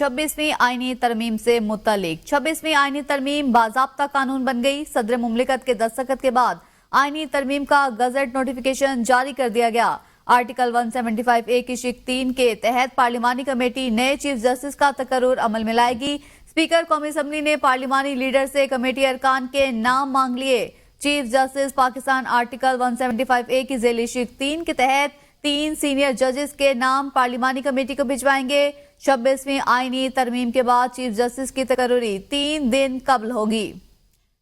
26वीं आईनी तरमीम से मुतालिक 26वीं आईनी तरमीम बाज़ाब्ता कानून बन गई। सदर मुमलिकत के दस्तखत के बाद आईनी तरमीम का गजट नोटिफिकेशन जारी कर दिया गया। आर्टिकल 175A की शिक 3 के तहत पार्लिमानी कमेटी नए चीफ जस्टिस का तकर्रुर अमल में लाएगी। स्पीकर कौमी असम्बली ने पार्लिमानी लीडर से कमेटी अरकान के नाम मांग लिए। Chief justice Pakistan article 175A की झेली शिक 3 के तहत 3 सीनियर जजेस के नाम पार्लिमानी कमेटी को भिजवाएंगे। 26वीं आईनी तरमीम के बाद चीफ जस्टिस की तकर्रुरी 3 दिन कबल होगी।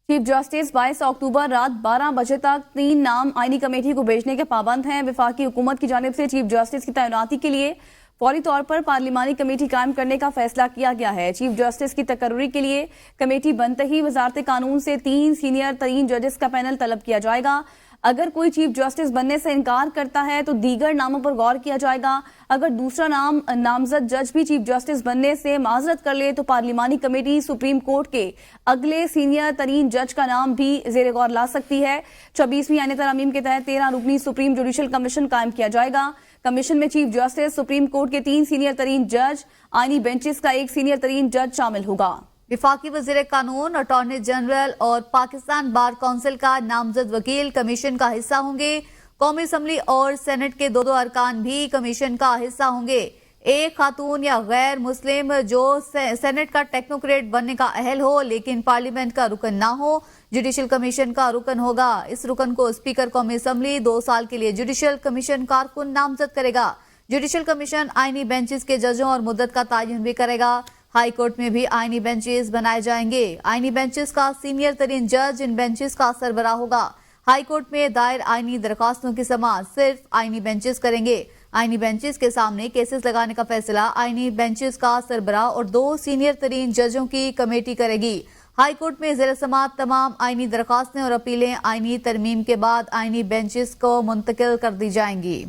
चीफ जस्टिस 22 अक्टूबर रात 12 बजे तक 3 नाम आईनी कमेटी को भेजने के पाबंद हैं। वफाकी हुकूमत की जानिब से चीफ जस्टिस की तैनाती के लिए फौरी तौर पर पार्लिमानी कमेटी कायम करने का फैसला किया गया है। चीफ जस्टिस की तकर्रुरी के लिए कमेटी बनते ही वजारत कानून से 3 सीनियर तरीन जजेस का पैनल तलब किया जाएगा। अगर कोई चीफ जस्टिस बनने से इनकार करता है तो दीगर नामों पर गौर किया जाएगा। अगर दूसरा नामजद जज भी चीफ जस्टिस बनने से माजरत कर ले तो पार्लिमानी कमेटी सुप्रीम कोर्ट के अगले सीनियर तरीन जज का नाम भी जेर गौर ला सकती है। 26वीं आईनी तरमीम के तहत 13 रुकनी सुप्रीम जुडिशल कमीशन कायम किया जाएगा। कमीशन में चीफ जस्टिस, सुप्रीम कोर्ट के 3 सीनियर तरीन जज, आईनी बेंचेस का 1 सीनियर तरीन जज शामिल होगा। विफाकी वज़ीर कानून, अटॉर्नी जनरल और पाकिस्तान बार काउंसिल का नामजद वकील कमीशन का हिस्सा होंगे। कौमी असम्बली और सेनेट के 2 अरकान भी कमीशन का हिस्सा होंगे। एक खातून या गैर मुस्लिम जो सेनेट का टेक्नोक्रेट बनने का अहल हो लेकिन पार्लियामेंट का रुकन ना हो, जुडिशल कमीशन का रुकन होगा। इस रुकन को स्पीकर कौमी असम्बली 2 साल के लिए जुडिशल कमीशन कारकुन नामजद करेगा। जुडिशल कमीशन आईनी बेंचेस के जजों और मुद्दत का तयन भी करेगा। हाई कोर्ट में भी आईनी बेंचेस बनाए जाएंगे। आईनी बेंचेस का सीनियर तरीन जज इन बेंचेस का सरबराह होगा। हाई कोर्ट में दायर आईनी दरखास्तों की समाअत सिर्फ आईनी बेंचेस करेंगे। आईनी बेंचेस के सामने केसेस लगाने का फैसला आईनी बेंचेस का सरबराह और 2 सीनियर तरीन जजों की कमेटी करेगी। हाई कोर्ट में ज़ेर समाअत तमाम आईनी दरखास्तें और अपीलें आईनी तरमीम के बाद आईनी बेंचेस को मुंतकिल कर दी जाएंगी।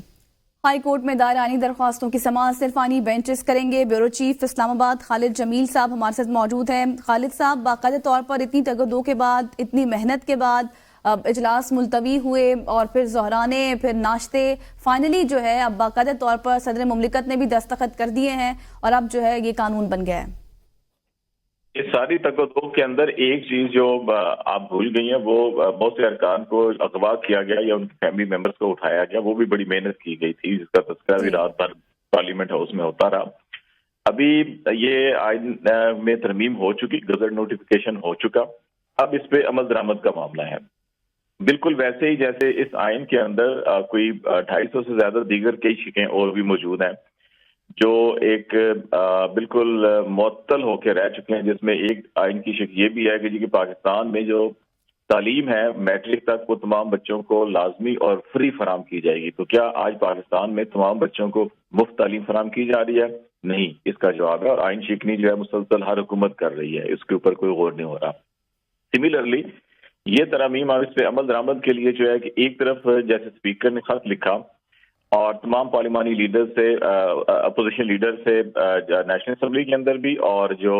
हाई कोर्ट में दायर आईनी दरख्वास्तों की समाअत सिर्फ आईनी बेंचेस करेंगे। ब्यूरो चीफ इस्लामाबाद खालिद जमील साहब हमारे साथ मौजूद हैं। खालिद साहब, बाकायदा तौर पर इतनी तगदो के बाद, इतनी मेहनत के बाद इजलास मुलतवी हुए और फिर ज़हराने, फिर नाश्ते, फाइनली जो है अब बाकायदा तौर पर सदर मुमलिकत ने भी दस्तखत कर दिए हैं और अब जो है ये कानून बन गया है। इस सारी तकदो के अंदर एक चीज जो आप भूल गई हैं, वो बहुत से अरकान को अगवा किया गया या उनके फैमिली मेंबर्स को उठाया गया। वो भी बड़ी मेहनत की गई थी, जिसका तस्करा भी रात भर पार्लियामेंट हाउस में होता रहा। अभी ये आइन में तरमीम हो चुकी, गजट नोटिफिकेशन हो चुका। अब इस पे अमल दरामद का मामला है। बिल्कुल वैसे ही जैसे इस आइन के अंदर कोई 250 से ज्यादा दीगर कई शिकें और भी मौजूद हैं जो एक बिल्कुल मुअत्तल होकर रह चुके हैं, जिसमें एक आइन की शिक ये भी है कि जी कि पाकिस्तान में जो तालीम है मैट्रिक तक वो तमाम बच्चों को लाजमी और फ्री फराम की जाएगी। तो क्या आज पाकिस्तान में तमाम बच्चों को मुफ्त तालीम फराम की जा रही है? नहीं, इसका जवाब है। और आइन शिकनी जो है मुसलसल हर हुकूमत कर रही है, इसके ऊपर कोई गौर नहीं हो रहा। सिमिलरली ये तरमीम अब इस पे अमल दरामद के लिए जो है कि एक तरफ जैसे स्पीकर ने खत लिखा और तमाम पार्लिमानी लीडर से, अपोजिशन लीडर से नेशनल असम्बली के अंदर भी, और जो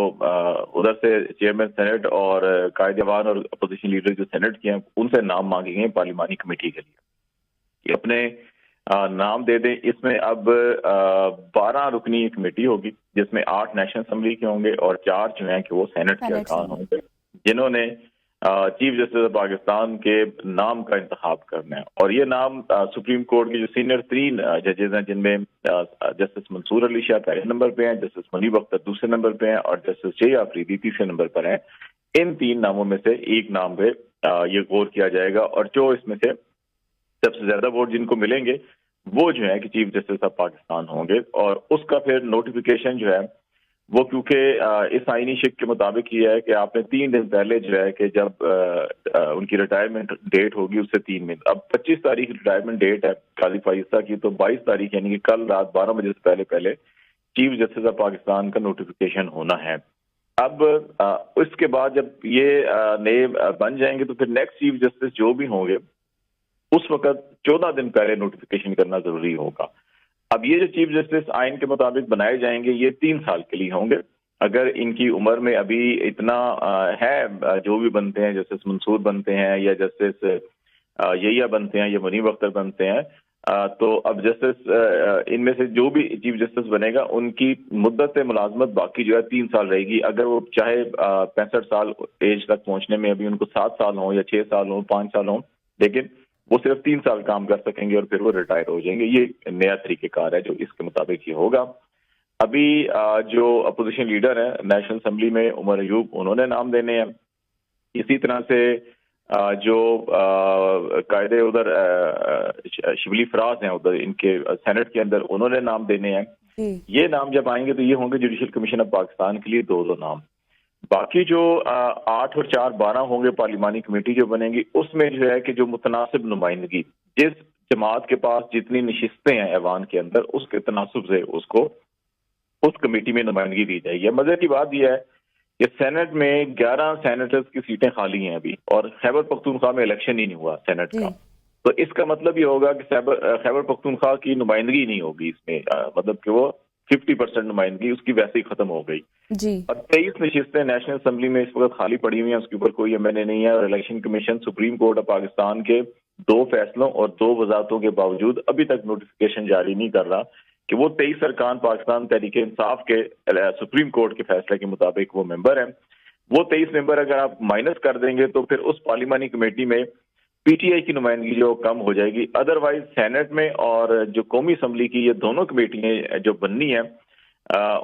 उधर से चेयरमैन सेनेट और कायदेवान और अपोजिशन लीडर जो सेनेट के हैं उनसे नाम मांगे गए पार्लिमानी कमेटी के लिए कि अपने नाम दे दें। इसमें अब 12 रुकनी कमेटी होगी जिसमें 8 नेशनल असम्बली के होंगे और 4 जो है कि वो सेनेट के अरकान होंगे जिन्होंने चीफ जस्टिस ऑफ पाकिस्तान के नाम का इंतखाब करना है। और ये नाम सुप्रीम कोर्ट के जो सीनियर 3 जजेस हैं, जिनमें जस्टिस मंसूर अली शाह पहले नंबर पे हैं, जस्टिस मुनीब अख्तर दूसरे नंबर पे हैं और जस्टिस जे आफरीदी तीसरे नंबर पर हैं। इन 3 नामों में से एक नाम पे ये गौर किया जाएगा और जो इसमें से सबसे ज्यादा वोट जिनको मिलेंगे वो जो है कि चीफ जस्टिस ऑफ पाकिस्तान होंगे। और उसका फिर नोटिफिकेशन जो है वो, क्योंकि इस आईनी शिक के मुताबिक ये है कि आपने 3 दिन पहले जो है कि जब उनकी रिटायरमेंट डेट होगी उससे 3 दिन, अब 25 तारीख रिटायरमेंट डेट है काजी फाइस्ता की, तो 22 तारीख यानी कि कल रात 12 बजे से पहले चीफ जस्टिस ऑफ पाकिस्तान का नोटिफिकेशन होना है। अब उसके बाद जब ये नए बन जाएंगे तो फिर नेक्स्ट चीफ जस्टिस जो भी होंगे उस वक्त 14 दिन पहले नोटिफिकेशन करना जरूरी होगा। अब ये जो चीफ जस्टिस आइन के मुताबिक बनाए जाएंगे ये 3 साल के लिए होंगे। अगर इनकी उम्र में अभी इतना है, जो भी बनते हैं, जस्टिस मंसूर बनते हैं या जस्टिस यहिया बनते हैं या मुनीब अख्तर बनते हैं, تو اب جسٹس ان میں سے جو بھی چیف جسٹس بنے گا ان کی مدت ملازمت باقی جو ہے 3 سال رہے گی. اگر وہ چاہے 65 سال ایج تک پہنچنے میں ابھی ان کو 7 سال ہوں یا 6 سال ہوں 5 سال ہوں, لیکن وہ صرف 3 سال کام کر سکیں گے اور پھر وہ ریٹائر ہو جائیں گے. یہ نیا طریقہ کار ہے جو اس کے مطابق یہ ہوگا. ابھی جو اپوزیشن لیڈر ہیں نیشنل اسمبلی میں عمر ایوب, انہوں نے نام دینے ہیں. اسی طرح سے جو قائد ادھر شبلی فراز ہیں ادھر ان کے سینٹ کے اندر, انہوں نے نام دینے ہیں. یہ نام جب آئیں گے تو یہ ہوں گے جوڈیشل کمیشن آف پاکستان کے لیے 2 نام. باقی جو 8 اور 4 12 ہوں گے پارلیمانی کمیٹی جو بنے گی, اس میں جو ہے کہ جو متناسب نمائندگی جس جماعت کے پاس جتنی نشستیں ہیں ایوان کے اندر اس کے تناسب سے اس کو اس کمیٹی میں نمائندگی دی جائے گی. مزے کی بات یہ ہے کہ سینٹ میں 11 سینیٹرز کی سیٹیں خالی ہیں ابھی, اور خیبر پختونخوا میں الیکشن ہی نہیں ہوا سینٹ کا. تو اس کا مطلب یہ ہوگا کہ خیبر پختونخوا کی نمائندگی نہیں ہوگی اس میں, مطلب کہ وہ 50% نمائندگی اس کی ویسے ہی ختم ہو گئی. اور 23 نشستیں نیشنل اسمبلی میں اس وقت خالی پڑی ہوئی ہیں, اس کے اوپر کوئی ایم این اے نہیں ہے. اور election commission supreme court of Pakistan کے 2 فیصلوں اور 2 وضاحتوں کے باوجود ابھی تک نوٹیفیکیشن جاری نہیں کر رہا کہ وہ 23 ارکان پاکستان تحریک انصاف کے سپریم کورٹ کے فیصلے کے مطابق وہ ممبر ہیں. وہ 23 ممبر اگر آپ مائنس کر دیں گے تو پھر اس پارلیمانی کمیٹی میں پی ٹی آئی کی نمائندگی جو کم ہو جائے گی. ادروائز سینٹ میں اور جو قومی اسمبلی کی یہ دونوں کمیٹیاں جو بننی ہیں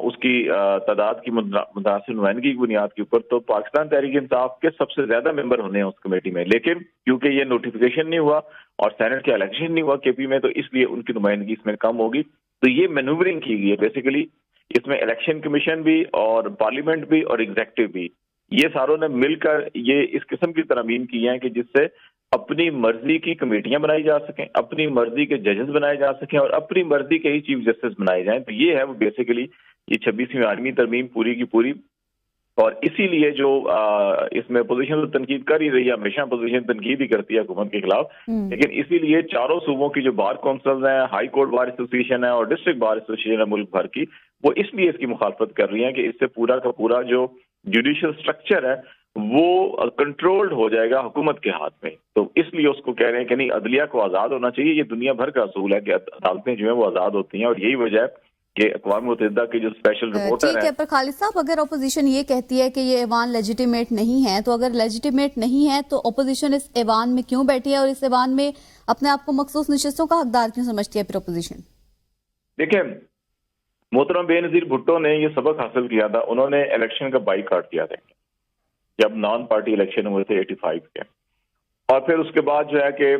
اس کی تعداد کی متناسب نمائندگی کی بنیاد کے اوپر تو پاکستان تحریک انصاف کے سب سے زیادہ ممبر ہونے ہیں اس کمیٹی میں. لیکن کیونکہ یہ نوٹیفیکیشن نہیں ہوا اور سینٹ کا الیکشن نہیں ہوا کے پی میں, تو اس لیے ان کی نمائندگی اس میں کم ہوگی. تو یہ مینوورنگ کی گئی ہے بیسیکلی. اس میں الیکشن کمیشن بھی اور پارلیمنٹ بھی اور ایگزیکٹو بھی, یہ ساروں نے مل کر یہ اس قسم کی ترامیم کی ہیں کہ جس سے اپنی مرضی کی کمیٹیاں بنائی جا سکیں, اپنی مرضی کے ججز بنائے جا سکیں اور اپنی مرضی کے ہی چیف جسٹس بنائے جائیں. تو یہ ہے وہ بیسیکلی یہ 26ویں آئینی ترمیم پوری کی پوری. اور اسی لیے جو اس میں اپوزیشن تو تنقید کر ہی رہی ہے, ہمیشہ اپوزیشن تنقید ہی کرتی ہے حکومت کے خلاف, لیکن اسی لیے چاروں صوبوں کی جو بار کونسلز ہیں, ہائی کورٹ بار ایسوسیشن ہے اور ڈسٹرکٹ بار ایسوسیشن ہے ملک بھر کی, وہ اس لیے اس کی مخالفت کر رہی ہیں کہ اس سے پورا کا پورا جو جوڈیشل سٹرکچر ہے وہ کنٹرولڈ ہو جائے گا حکومت کے ہاتھ میں. تو اس لیے اس کو کہہ رہے ہیں کہ نہیں, عدلیہ کو آزاد ہونا چاہیے. یہ دنیا بھر کا اصول ہے کہ عدالتیں جو ہیں وہ آزاد ہوتی ہیں, اور یہی وجہ ہے کہ اقوام متحدہ کے جو اسپیشل رپورٹر ٹھیک ہے. پر خالد صاحب, اگر اپوزیشن یہ کہتی ہے کہ یہ ایوان لیجیٹیمیٹ نہیں ہے, تو اگر لیجیٹیمیٹ نہیں ہے تو اپوزیشن اس ایوان میں کیوں بیٹھی ہے اور اس ایوان میں اپنے آپ کو مخصوص نشستوں کا حقدار کیوں سمجھتی ہے پھر اپوزیشن؟ دیکھیں, محترم بے نظیر بھٹو نے یہ سبق حاصل کیا تھا. انہوں نے الیکشن کا بائیکاٹ کیا تھا جب نان پارٹی الیکشن ہوئے تھے 85 کے, اور پھر اس کے بعد جو ہے کہ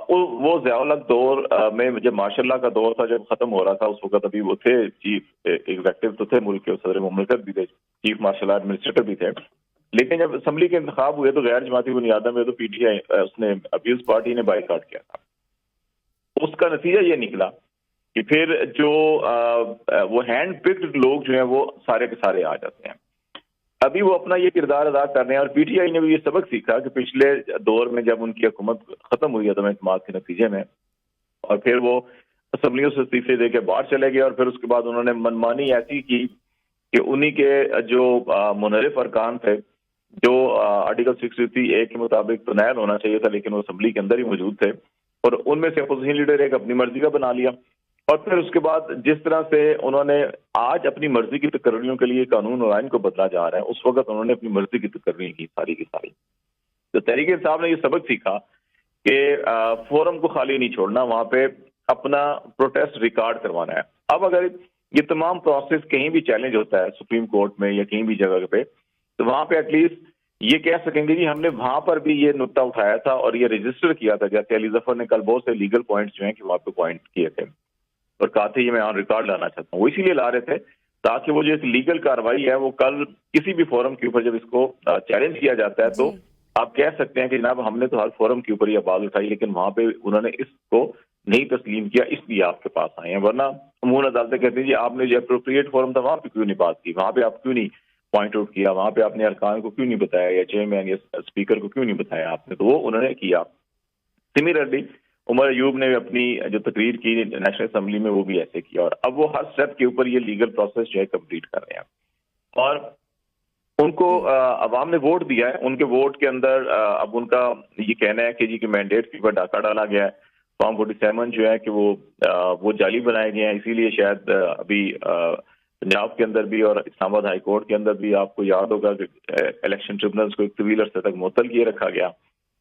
وہ ضیاء الحق دور میں جب ماشاء اللہ کا دور تھا, جب ختم ہو رہا تھا, اس وقت ابھی وہ تھے چیف ایگزیکٹو تو تھے ملک کے, صدر مملکت بھی تھے, چیف مارشل اللہ ایڈمنسٹریٹر بھی تھے. لیکن جب اسمبلی کے انتخاب ہوئے تو غیر جماعتی بنیادوں میں تو پی ٹی آئی اس نے پیپلز پارٹی نے بائیکاٹ کیا تھا. اس کا نتیجہ یہ نکلا کہ پھر جو وہ ہینڈ پکڈ لوگ جو ہیں وہ سارے کے سارے آ جاتے ہیں. ابھی وہ اپنا یہ کردار ادا کر رہے ہیں, اور پی ٹی آئی نے بھی یہ سبق سیکھا کہ پچھلے دور میں جب ان کی حکومت ختم ہوئی عدم اعتماد کے نتیجے میں, اور پھر وہ اسمبلیوں سے استعفے دے کے باہر چلے گئے, اور پھر اس کے بعد انہوں نے منمانی ایسی کی کہ انہی کے جو منحرف ارکان تھے جو آرٹیکل 63A کے مطابق تو نائل ہونا چاہیے تھا, لیکن وہ اسمبلی کے اندر ہی موجود تھے, اور ان میں سے اپوزیشن لیڈر ایک اپنی مرضی کا بنا لیا. اور پھر اس کے بعد جس طرح سے انہوں نے آج اپنی مرضی کی تقرریوں کے لیے قانون اور آئین کو بدلا جا رہا ہے, اس وقت انہوں نے اپنی مرضی کی تقرریاں کی ساری کی ساری. تو تحریک انصاف نے یہ سبق سیکھا کہ فورم کو خالی نہیں چھوڑنا, وہاں پہ اپنا پروٹیسٹ ریکارڈ کروانا ہے. اب اگر یہ تمام پروسیس کہیں بھی چیلنج ہوتا ہے سپریم کورٹ میں یا کہیں بھی جگہ پہ, تو وہاں پہ ایٹ لیسٹ یہ کہہ سکیں گے جی ہم نے وہاں پر بھی یہ نقطہ اٹھایا تھا اور یہ رجسٹر کیا تھا. جیسے علی ظفر نے کل بہت سے لیگل پوائنٹس جو ہیں کہ وہاں پہ پوائنٹ کیے تھے اور کہا تھا یہ میں آن ریکارڈ لانا چاہتا ہوں. وہ اسی لیے لا رہے تھے تاکہ وہ جو ایک لیگل کاروائی ہے وہ کل کسی بھی فورم کے اوپر جب اس کو چیلنج کیا جاتا ہے تو آپ کہہ سکتے ہیں کہ جناب ہم نے تو ہر فورم کے اوپر یہ آواز اٹھائی, لیکن وہاں پہ انہوں نے اس کو نہیں تسلیم کیا, اس لیے آپ کے پاس آئے ہیں. ورنہ عموماً عدالتیں کہتی ہیں جی آپ نے جو اپروپریٹ فورم تھا وہاں پہ کیوں نہیں بات کی, وہاں پہ آپ کیوں نہیں پوائنٹ آؤٹ کیا, وہاں پہ آپ نے ارکان کو کیوں نہیں بتایا یا چیئرمین یا اسپیکر کو کیوں نہیں بتایا آپ نے, تو وہ انہوں نے کیا. سملرلی عمر ایوب نے اپنی جو تقریر کی نیشنل اسمبلی میں وہ بھی ایسے کیا, اور اب وہ ہر سٹیپ کے اوپر یہ لیگل پروسیس جو ہے کمپلیٹ کر رہے ہیں. اور ان کو عوام نے ووٹ دیا ہے, ان کے ووٹ کے اندر اب ان کا یہ کہنا ہے کہ جی کہ مینڈیٹ کے اوپر ڈاکہ ڈالا گیا ہے, फॉर्म 47 जो है कि वो जाली बनाए गए हैं, इसीलिए शायद अभी पंजाब के अंदर भी और इस्लामाबाद हाई कोर्ट के अंदर भी आपको याद होगा कि इलेक्शन ट्रिब्यूनल्स को एक तवील अरसे तक मुअत्तल किए रखा गया,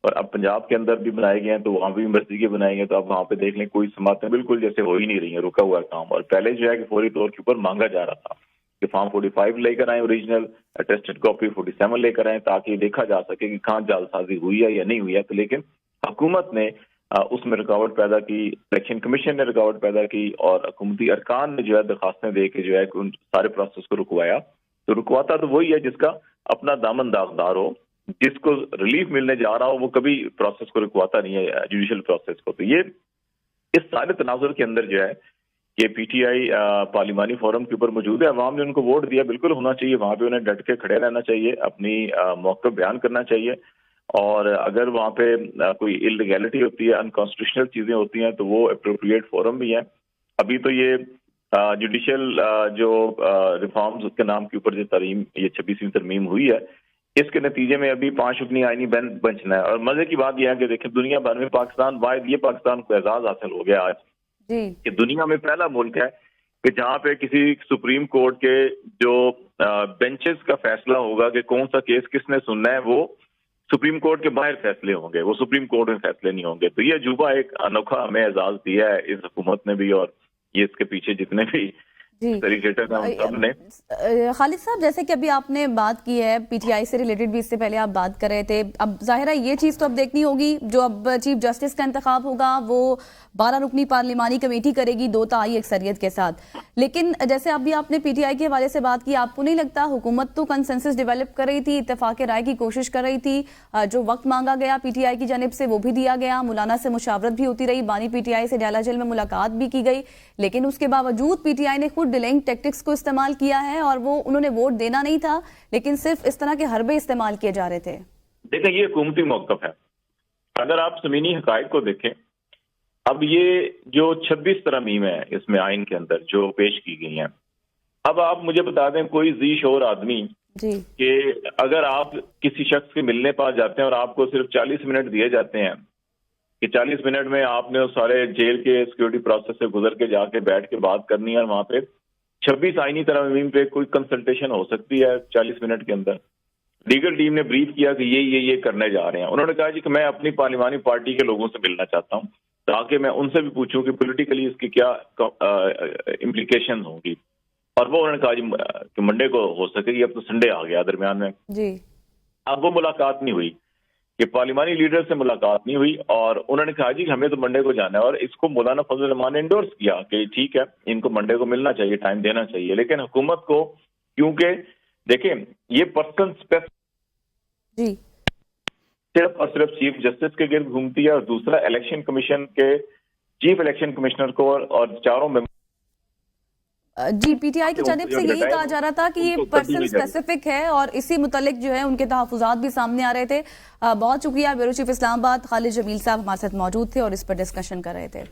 और अब पंजाब के अंदर भी बनाए गए हैं तो वहाँ भी मर्जी के बनाए गए। तो अब वहाँ पे देख लें कोई समातें बिल्कुल जैसे हो ही नहीं रही हैं, रुका हुआ काम। और पहले जो है कि फौरी तौर के ऊपर मांगा जा रहा था कि फॉर्म 45 लेकर आए ओरिजिनल, अटेस्टेड कॉपी 47 लेकर आए, ताकि देखा जा सके कि कहाँ जालसाजी हुई है या नहीं हुई है। तो लेकिन हुकूमत ने उसमें रुकावट पैदा की, इलेक्शन कमीशन ने रुकावट पैदा की, और हुकूमती अरकान ने जो है दरखास्तें दे के जो है उन सारे प्रोसेस को रुकवाया। तो रुकवाता तो वही है जिसका अपना दामन दागदार हो, जिसको रिलीफ मिलने जा रहा हो, वो कभी प्रोसेस को रुकवाता नहीं है, जुडिशल प्रोसेस को। तो ये इस सारे तनाजुर के अंदर जो है कि पीटीआई पार्लिमानी फोरम के ऊपर मौजूद है, अवाम ने उनको वोट दिया, बिल्कुल होना चाहिए, वहां पे उन्हें डट के खड़े रहना चाहिए, अपनी मौक़िफ़ बयान करना चाहिए। और अगर वहाँ पे कोई इलीगैलिटी होती है, अनकॉन्स्टिट्यूशनल चीजें होती हैं, तो वो अप्रोप्रिएट फोरम भी है। अभी तो ये जुडिशल जो रिफॉर्म्स के नाम के ऊपर जो तरमीम, ये 26वीं तरमीम हुई है, इसके नतीजे में अभी 5 रुकनी आईनी बेंच है। और मजे की बात यह है कि देखें, दुनिया भर में पाकिस्तान वाहिद, ये पाकिस्तान को एजाज हासिल हो गया आज कि दुनिया में पहला मुल्क है कि जहाँ पे किसी सुप्रीम कोर्ट के जो बेंचेस का फैसला होगा कि कौन सा केस किसने सुनना है, वो सुप्रीम कोर्ट के बाहर फैसले होंगे, वो सुप्रीम कोर्ट में फैसले नहीं होंगे। तो ये अजूबा एक अनोखा हमें एजाज दिया है इस हुकूमत ने भी, और ये इसके पीछे जितने भी सेलिब्रेटर हैं उन सब ने। खालिद साहब, जैसे कि अभी आपने बात की है पीटीआई से रिलेटेड भी, इससे पहले आप बात कर रहे थे, अब जाहिर है ये चीज़ तो अब देखनी होगी, जो अब चीफ जस्टिस का इंतखाब होगा वो 12 रुकनी पार्लिमानी कमेटी करेगी 2 ताई अक्सरियत के साथ। लेकिन जैसे अभी आपने पीटीआई के हवाले से बात की, आपको नहीं लगता हुकूमत तो कंसेंसस डेवलप कर रही थी, इत्तेफाक राय की कोशिश कर रही थी, जो वक्त मांगा गया पीटीआई की जानिब से वो भी दिया गया, मौलाना से मुशावरत भी होती रही, बानी पीटीआई से डाला जेल में मुलाकात भी की गई, लेकिन उसके बावजूद पीटीआई ने खुद डिलेइंग टैक्टिक्स को इस्तेमाल किया है, और वो उन्होंने वोट देना नहीं था, लेकिन सिर्फ इस तरह के हरबे इस्तेमाल किए जा रहे थे। देखें, ये हुकूमती मौक़िफ़ है। अगर आप ज़मीनी हक़ाइक़ को देखें, अब ये जो 26 तरमीम है इसमें आइन के अंदर जो पेश की गई हैं, अब आप मुझे बता दें कोई जी शोर आदमी कि अगर आप किसी शख्स के मिलने पास जाते हैं और आपको सिर्फ 40 मिनट दिए जाते हैं कि 40 मिनट में आपने उस सारे जेल के सिक्योरिटी प्रोसेस से गुजर के जाके बैठ के बात करनी है, और वहां पे 26 आईनी तरमीम पे कोई कंसल्टेशन हो सकती है 40 मिनट के अंदर। लीगल टीम ने ब्रीफ किया कि ये करने जा रहे हैं। उन्होंने कहा जी कि मैं अपनी पार्लिमानी पार्टी के लोगों से मिलना चाहता हूं, ताकि मैं उनसे भी पूछूं कि पॉलिटिकली इसकी क्या इम्प्लीकेशन होगी। और वो उन्होंने कहा जी कि मंडे को हो सकेगी, अब तो संडे आ गया दरमियान में जी। अब वो मुलाकात नहीं हुई, कि पार्लिमानी लीडर से मुलाकात नहीं हुई, और उन्होंने कहा जी हमें तो मंडे को जाना है। और इसको मौलाना फजल रहमान ने इंडोर्स किया कि ठीक है, इनको मंडे को मिलना चाहिए, टाइम देना चाहिए। लेकिन हुकूमत को, क्योंकि देखें ये पर्सन स्पेसिफिक सिर्फ और सिर्फ चीफ जस्टिस के गिर्द घूमती है, और दूसरा इलेक्शन कमीशन के चीफ इलेक्शन कमिश्नर को और चारों मेंबर जी। पीटीआई की जानिब से यही कहा जा रहा था कि ये पर्सन स्पेसिफिक है, और इसी मुतालिक जो है उनके तहफ़्फ़ुज़ात भी सामने आ रहे थे। बहुत शुक्रिया। ब्यूरो चीफ इस्लामाबाद खालिद जमील साहब हमारे साथ मौजूद थे और इस पर डिस्कशन कर रहे थे।